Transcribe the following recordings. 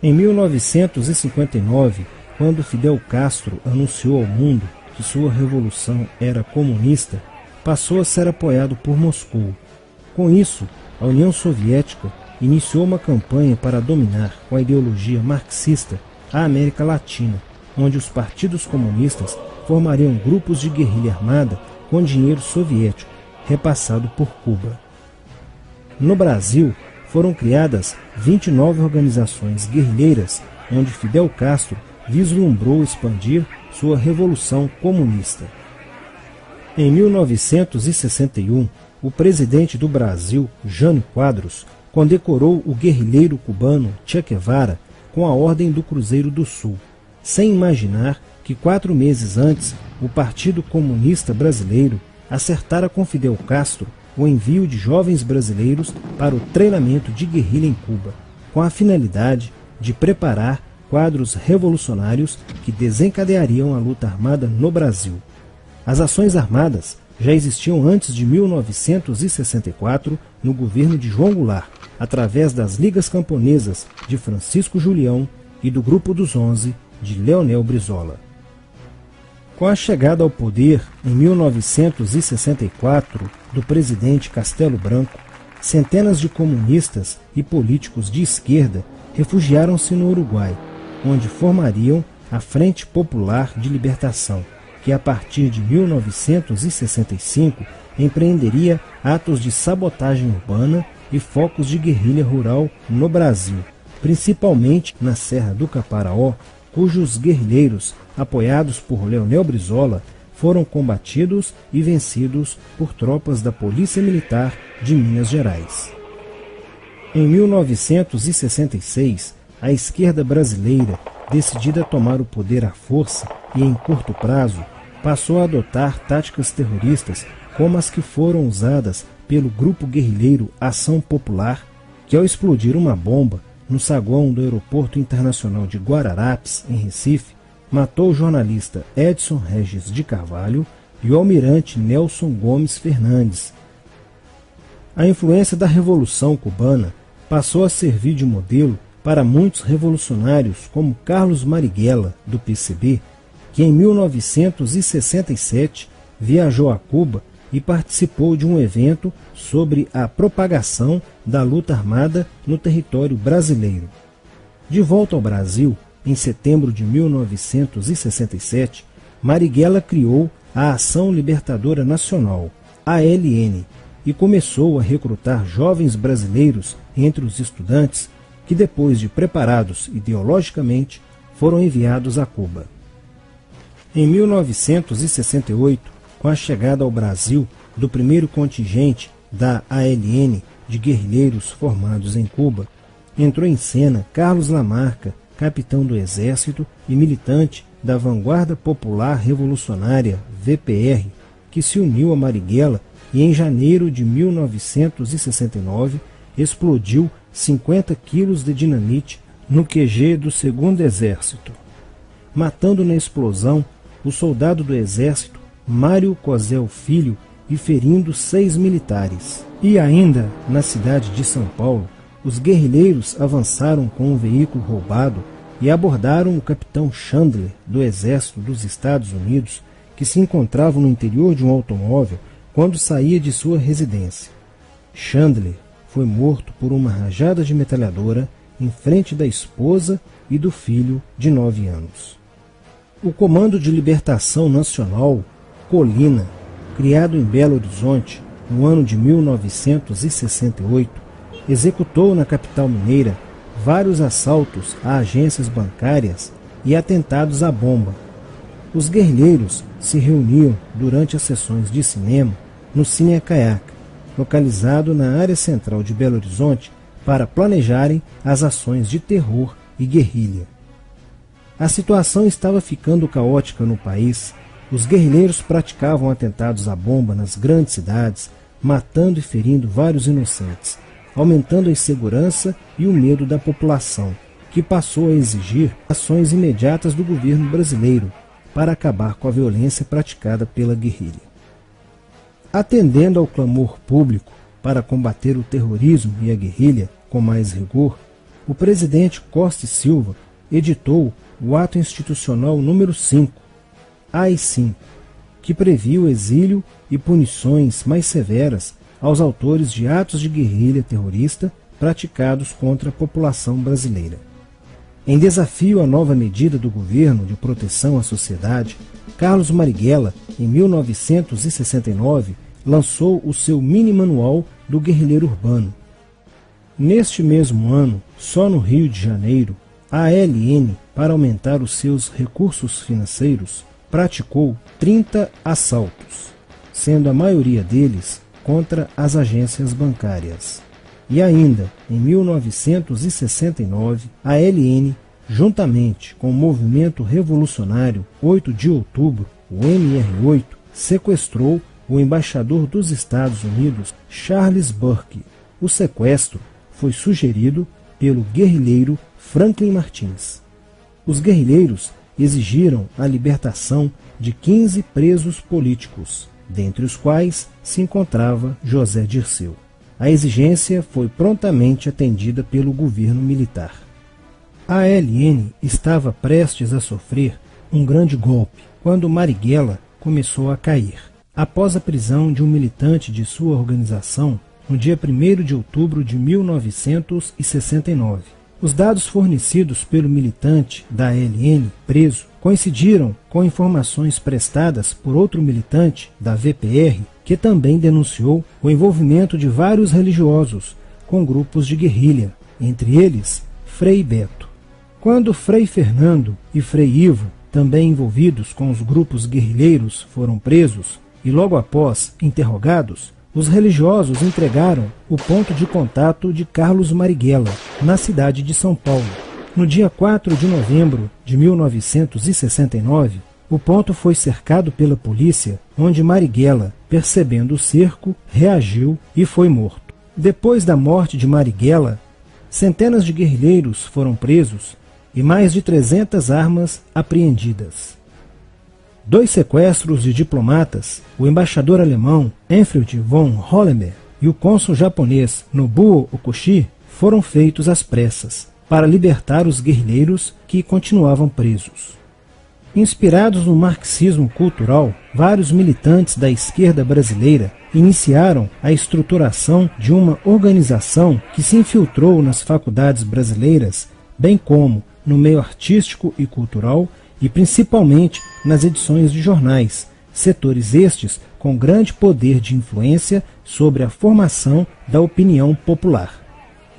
Em 1959, quando Fidel Castro anunciou ao mundo que sua revolução era comunista, passou a ser apoiado por Moscou. Com isso, a União Soviética iniciou uma campanha para dominar com a ideologia marxista a América Latina, onde os partidos comunistas formariam grupos de guerrilha armada com dinheiro soviético, repassado por Cuba. No Brasil, foram criadas 29 organizações guerrilheiras, onde Fidel Castro vislumbrou expandir sua revolução comunista. Em 1961, o presidente do Brasil, Jânio Quadros, condecorou o guerrilheiro cubano Che Guevara com a Ordem do Cruzeiro do Sul, sem imaginar que 4 meses antes o Partido Comunista Brasileiro acertara com Fidel Castro o envio de jovens brasileiros para o treinamento de guerrilha em Cuba, com a finalidade de preparar quadros revolucionários que desencadeariam a luta armada no Brasil. As ações armadas já existiam antes de 1964 no governo de João Goulart, através das Ligas Camponesas de Francisco Julião e do Grupo dos 11 de Leonel Brizola. Com a chegada ao poder, em 1964, do presidente Castelo Branco, centenas de comunistas e políticos de esquerda refugiaram-se no Uruguai, onde formariam a Frente Popular de Libertação, que a partir de 1965 empreenderia atos de sabotagem urbana e focos de guerrilha rural no Brasil, principalmente na Serra do Caparaó, cujos guerrilheiros, apoiados por Leonel Brizola, foram combatidos e vencidos por tropas da Polícia Militar de Minas Gerais. Em 1966, a esquerda brasileira, decidida a tomar o poder à força e em curto prazo, passou a adotar táticas terroristas como as que foram usadas pelo grupo guerrilheiro Ação Popular, que ao explodir uma bomba no saguão do Aeroporto Internacional de Guararapes, em Recife, matou o jornalista Edson Regis de Carvalho e o almirante Nelson Gomes Fernandes. A influência da Revolução Cubana passou a servir de modelo para muitos revolucionários como Carlos Marighella, do PCB, que em 1967 viajou a Cuba e participou de um evento sobre a propagação da luta armada no território brasileiro. De volta ao Brasil, em setembro de 1967, Marighella criou a Ação Libertadora Nacional, ALN, e começou a recrutar jovens brasileiros entre os estudantes que, depois de preparados ideologicamente, foram enviados a Cuba. Em 1968, com a chegada ao Brasil do primeiro contingente da ALN de guerrilheiros formados em Cuba, entrou em cena Carlos Lamarca, capitão do Exército e militante da Vanguarda Popular Revolucionária, VPR, que se uniu a Marighella e em janeiro de 1969 explodiu 50 quilos de dinamite no QG do 2º Exército, matando na explosão o soldado do Exército Mário Cosel Filho e ferindo 6 militares. E ainda, na cidade de São Paulo, os guerrilheiros avançaram com um veículo roubado e abordaram o capitão Chandler, do Exército dos Estados Unidos, que se encontrava no interior de um automóvel quando saía de sua residência. Chandler foi morto por uma rajada de metralhadora em frente da esposa e do filho de 9 anos. O Comando de Libertação Nacional, Colina, criado em Belo Horizonte no ano de 1968, executou na capital mineira vários assaltos a agências bancárias e atentados à bomba. Os guerrilheiros se reuniam durante as sessões de cinema no Cine Caiaca, localizado na área central de Belo Horizonte, para planejarem as ações de terror e guerrilha. A situação estava ficando caótica no país. Os guerrilheiros praticavam atentados à bomba nas grandes cidades, matando e ferindo vários inocentes, aumentando a insegurança e o medo da população, que passou a exigir ações imediatas do governo brasileiro para acabar com a violência praticada pela guerrilha. Atendendo ao clamor público para combater o terrorismo e a guerrilha com mais rigor, o presidente Costa e Silva editou o Ato Institucional número 5, AI-5, que previa o exílio e punições mais severas aos autores de atos de guerrilha terrorista praticados contra a população brasileira. Em desafio à nova medida do governo de proteção à sociedade, Carlos Marighella, em 1969, lançou o seu mini-manual do guerrilheiro urbano. Neste mesmo ano, só no Rio de Janeiro, a ALN, para aumentar os seus recursos financeiros, praticou 30 assaltos, sendo a maioria deles contra as agências bancárias. E ainda, em 1969, a ALN, juntamente com o movimento revolucionário 8 de outubro, o MR8, sequestrou o embaixador dos Estados Unidos, Charles Burke. O sequestro foi sugerido pelo guerrilheiro Franklin Martins. Os guerrilheiros exigiram a libertação de 15 presos políticos, dentre os quais se encontrava José Dirceu. A exigência foi prontamente atendida pelo governo militar. A ALN estava prestes a sofrer um grande golpe quando Marighella começou a cair. Após a prisão de um militante de sua organização, no dia 1º de outubro de 1969. Os dados fornecidos pelo militante da ALN preso coincidiram com informações prestadas por outro militante da VPR, que também denunciou o envolvimento de vários religiosos com grupos de guerrilha, entre eles Frei Beto. Quando Frei Fernando e Frei Ivo, também envolvidos com os grupos guerrilheiros, foram presos e logo após interrogados, os religiosos entregaram o ponto de contato de Carlos Marighella, na cidade de São Paulo. No dia 4 de novembro de 1969, o ponto foi cercado pela polícia, onde Marighella, percebendo o cerco, reagiu e foi morto. Depois da morte de Marighella, centenas de guerrilheiros foram presos e mais de 300 armas apreendidas. 2 sequestros de diplomatas, o embaixador alemão Enfried von Hollenberg e o cônsul japonês Nobuo Okushi, foram feitos às pressas, para libertar os guerrilheiros que continuavam presos. Inspirados no marxismo cultural, vários militantes da esquerda brasileira iniciaram a estruturação de uma organização que se infiltrou nas faculdades brasileiras, bem como no meio artístico e cultural, e principalmente nas edições de jornais, setores estes com grande poder de influência sobre a formação da opinião popular.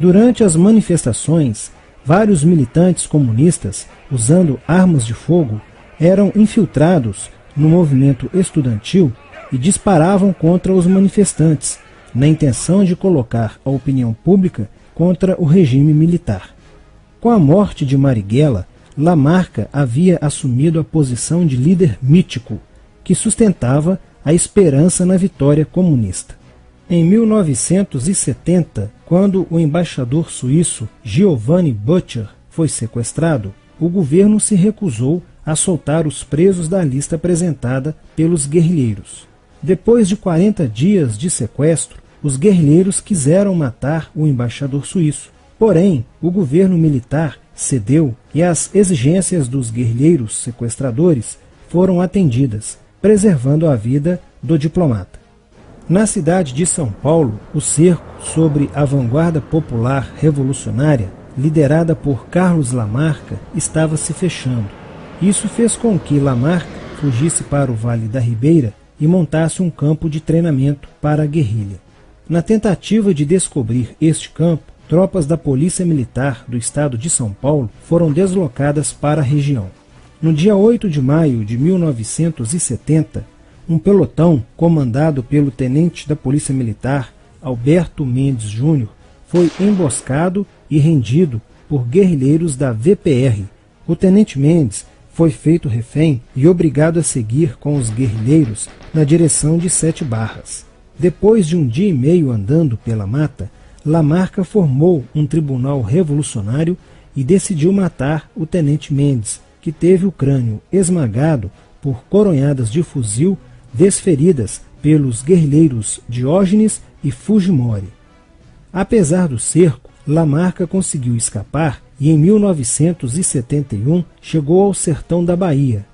Durante as manifestações, vários militantes comunistas, usando armas de fogo, eram infiltrados no movimento estudantil e disparavam contra os manifestantes, na intenção de colocar a opinião pública contra o regime militar. Com a morte de Marighella, Lamarca havia assumido a posição de líder mítico, que sustentava a esperança na vitória comunista. Em 1970, quando o embaixador suíço Giovanni Butcher foi sequestrado, o governo se recusou a soltar os presos da lista apresentada pelos guerrilheiros. Depois de 40 dias de sequestro, os guerrilheiros quiseram matar o embaixador suíço. Porém, o governo militar cedeu e as exigências dos guerrilheiros sequestradores foram atendidas, preservando a vida do diplomata. Na cidade de São Paulo, o cerco sobre a vanguarda popular revolucionária, liderada por Carlos Lamarca, estava se fechando. Isso fez com que Lamarca fugisse para o Vale da Ribeira e montasse um campo de treinamento para a guerrilha. Na tentativa de descobrir este campo, tropas da Polícia Militar do estado de São Paulo foram deslocadas para a região. No dia 8 de maio de 1970, um pelotão comandado pelo tenente da Polícia Militar, Alberto Mendes Júnior, foi emboscado e rendido por guerrilheiros da VPR. O tenente Mendes foi feito refém e obrigado a seguir com os guerrilheiros na direção de Sete Barras. Depois de um dia e meio andando pela mata, Lamarca formou um tribunal revolucionário e decidiu matar o tenente Mendes, que teve o crânio esmagado por coronhadas de fuzil desferidas pelos guerrilheiros Diógenes e Fujimori. Apesar do cerco, Lamarca conseguiu escapar e em 1971 chegou ao sertão da Bahia.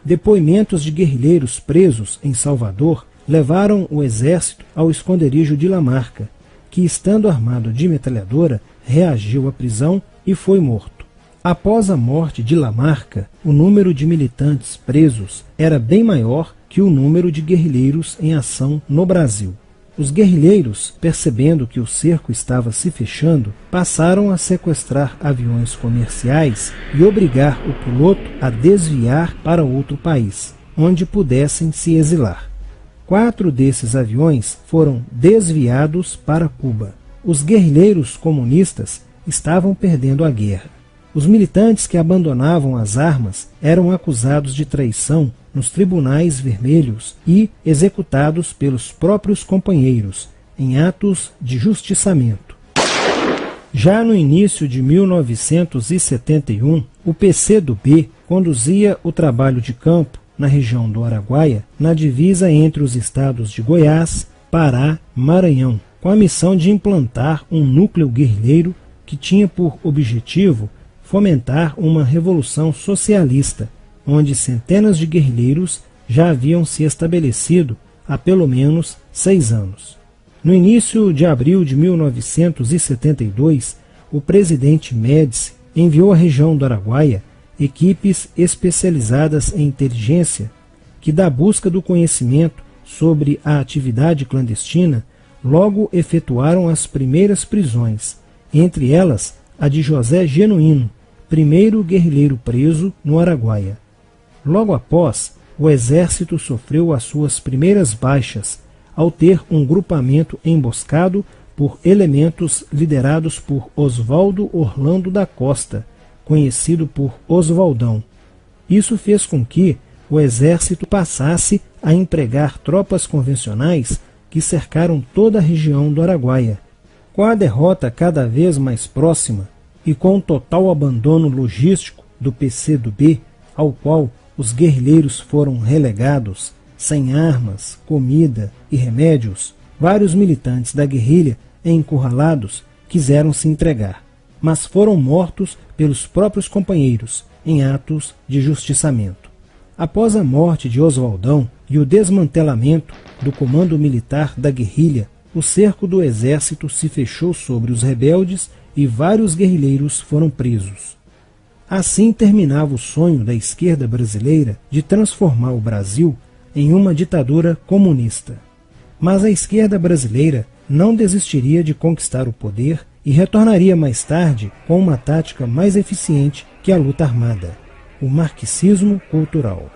Depoimentos de guerrilheiros presos em Salvador levaram o exército ao esconderijo de Lamarca, que, estando armado de metralhadora, reagiu à prisão e foi morto. Após a morte de Lamarca, o número de militantes presos era bem maior que o número de guerrilheiros em ação no Brasil. Os guerrilheiros, percebendo que o cerco estava se fechando, passaram a sequestrar aviões comerciais e obrigar o piloto a desviar para outro país, onde pudessem se exilar. 4 desses aviões foram desviados para Cuba. Os guerrilheiros comunistas estavam perdendo a guerra. Os militantes que abandonavam as armas eram acusados de traição nos tribunais vermelhos e executados pelos próprios companheiros, em atos de justiçamento. Já no início de 1971, o PCdoB conduzia o trabalho de campo na região do Araguaia, na divisa entre os estados de Goiás, Pará e Maranhão, com a missão de implantar um núcleo guerrilheiro que tinha por objetivo fomentar uma revolução socialista, onde centenas de guerrilheiros já haviam se estabelecido há pelo menos 6 anos. No início de abril de 1972, o presidente Médici enviou à região do Araguaia equipes especializadas em inteligência que, da busca do conhecimento sobre a atividade clandestina, logo efetuaram as primeiras prisões, entre elas a de José Genuíno, primeiro guerrilheiro preso no Araguaia. Logo após, o exército sofreu as suas primeiras baixas, ao ter um grupamento emboscado por elementos liderados por Oswaldo Orlando da Costa, conhecido por Oswaldão. Isso fez com que o exército passasse a empregar tropas convencionais que cercaram toda a região do Araguaia. Com a derrota cada vez mais próxima e com o total abandono logístico do PCdoB, ao qual os guerrilheiros foram relegados, sem armas, comida e remédios, vários militantes da guerrilha, encurralados, quiseram se entregar, mas foram mortos pelos próprios companheiros em atos de justiçamento. Após a morte de Oswaldão e o desmantelamento do comando militar da guerrilha, o cerco do exército se fechou sobre os rebeldes e vários guerrilheiros foram presos. Assim terminava o sonho da esquerda brasileira de transformar o Brasil em uma ditadura comunista. Mas a esquerda brasileira não desistiria de conquistar o poder e retornaria mais tarde com uma tática mais eficiente que a luta armada: o marxismo cultural.